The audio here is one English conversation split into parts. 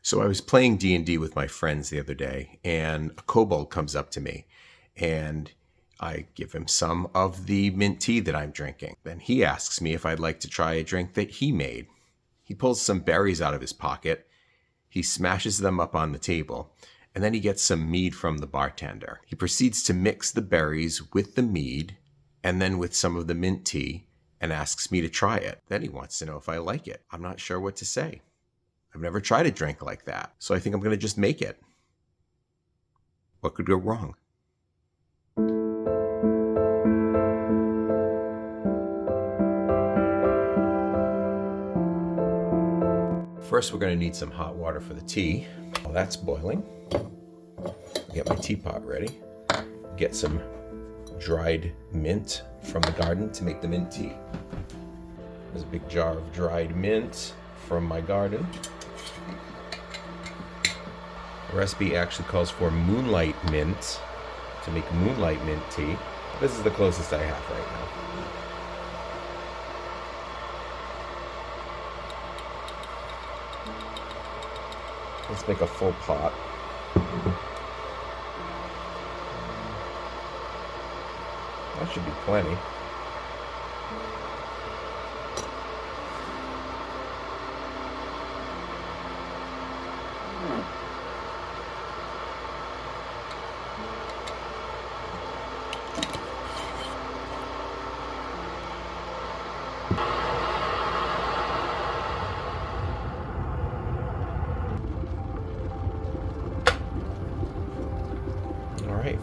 So I was playing D&D with my friends the other day, and a kobold comes up to me, and I give him some of the mint tea that I'm drinking. Then he asks me if I'd like to try a drink that he made. He pulls some berries out of his pocket, he smashes them up on the table, and then he gets some mead from the bartender. He proceeds to mix the berries with the mead and then with some of the mint tea and asks me to try it. Then he wants to know if I like it. I'm not sure what to say. I've never tried a drink like that, so I think I'm going to just make it. What could go wrong? First, we're going to need some hot water for the tea. While that's boiling, get my teapot ready. Get some dried mint from the garden to make the mint tea. There's a big jar of dried mint from my garden. The recipe actually calls for moonlight mint to make moonlight mint tea. This is the closest I have right now. Let's make a full pot. That should be plenty.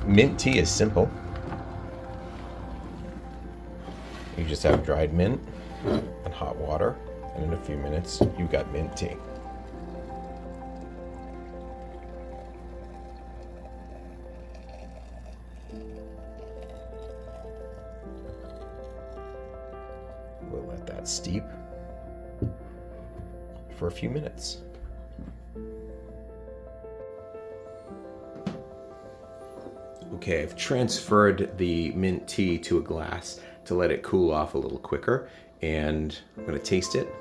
Mint tea is simple. You just have dried mint and hot water, and in a few minutes, you've got mint tea. We'll let that steep for a few minutes. Okay, I've transferred the mint tea to a glass to let it cool off a little quicker, and I'm going to taste it.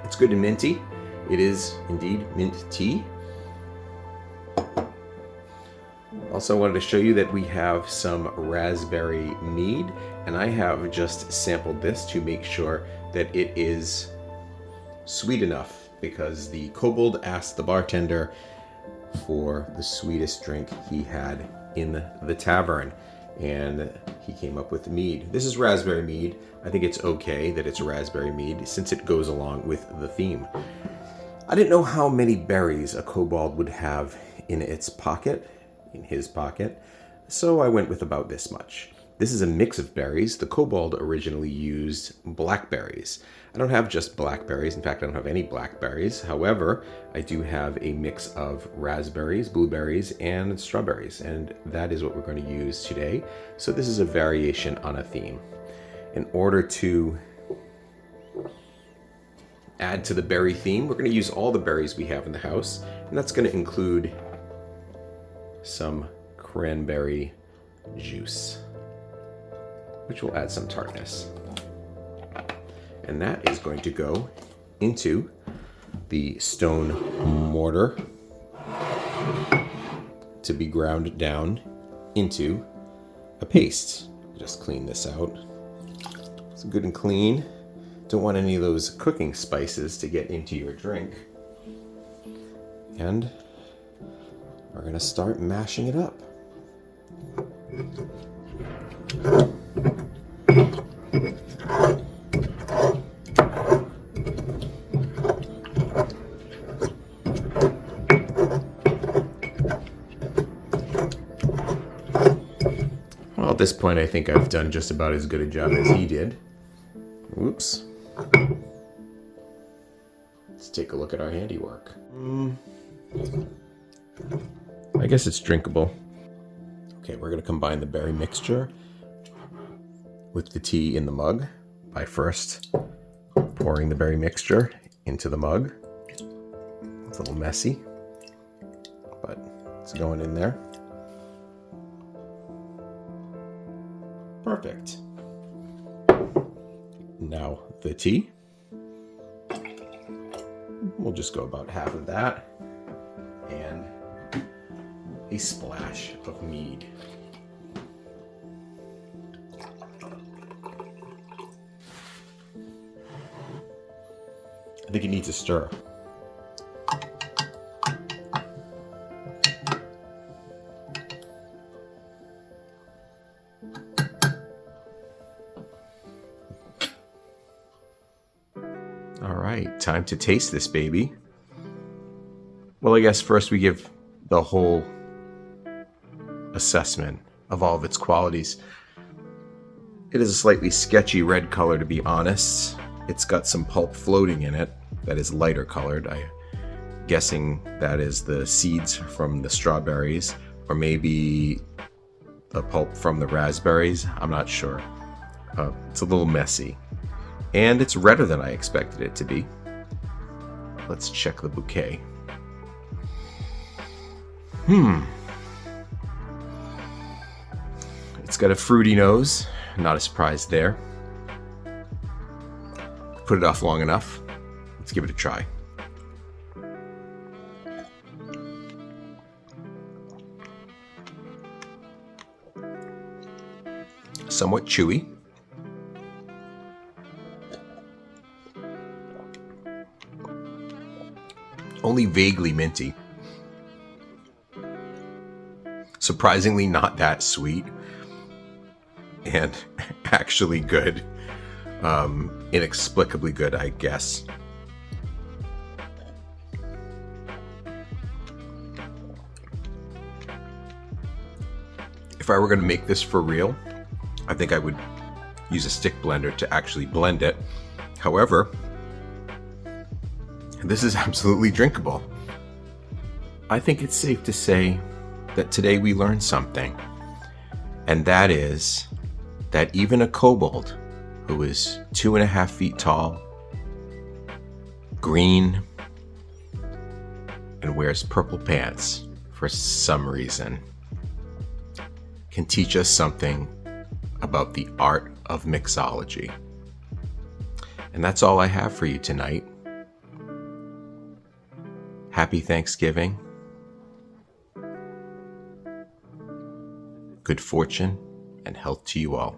It's good and minty. It is indeed mint tea. Also wanted to show you that we have some raspberry mead, and I have just sampled this to make sure that it is sweet enough, because the kobold asked the bartender for the sweetest drink he had in the tavern, and he came up with mead. This is raspberry mead. I think it's okay that it's raspberry mead since it goes along with the theme. I didn't know how many berries a kobold would have in his pocket, so I went with about this much. This is a mix of berries. The kobold originally used blackberries. I don't have just blackberries. In fact, I don't have any blackberries. However, I do have a mix of raspberries, blueberries, and strawberries, and that is what we're going to use today. So this is a variation on a theme. In order to add to the berry theme, we're going to use all the berries we have in the house, and that's going to include some cranberry juice, which will add some tartness. And that is going to go into the stone mortar to be ground down into a paste. Just clean this out. It's good and clean. Don't want any of those cooking spices to get into your drink. And we're going to start mashing it up. Well, at this point, I think I've done just about as good a job as he did. Whoops. Let's take a look at our handiwork. I guess it's drinkable. Okay, we're going to combine the berry mixture with the tea in the mug by first pouring the berry mixture into the mug. It's a little messy, but it's going in there. Perfect. Now the tea. We'll just go about half of that and a splash of mead. I think it needs a stir. All right, time to taste this baby. Well, I guess first we give the whole assessment of all of its qualities. It is a slightly sketchy red color, to be honest. It's got some pulp floating in it that is lighter colored. I'm guessing that is the seeds from the strawberries, or maybe the pulp from the raspberries. I'm not sure. It's a little messy. And it's redder than I expected it to be. Let's check the bouquet. It's got a fruity nose. Not a surprise there. Put it off long enough. Let's give it a try. Somewhat chewy. Only vaguely minty. Surprisingly not that sweet. And actually good. Inexplicably good, I guess. If I were going to make this for real, I think I would use a stick blender to actually blend it. However, this is absolutely drinkable. I think it's safe to say that today we learned something. And that is that even a kobold who is 2.5 feet tall, green, and wears purple pants for some reason can teach us something about the art of mixology. And that's all I have for you tonight. Happy Thanksgiving. Good fortune and health to you all.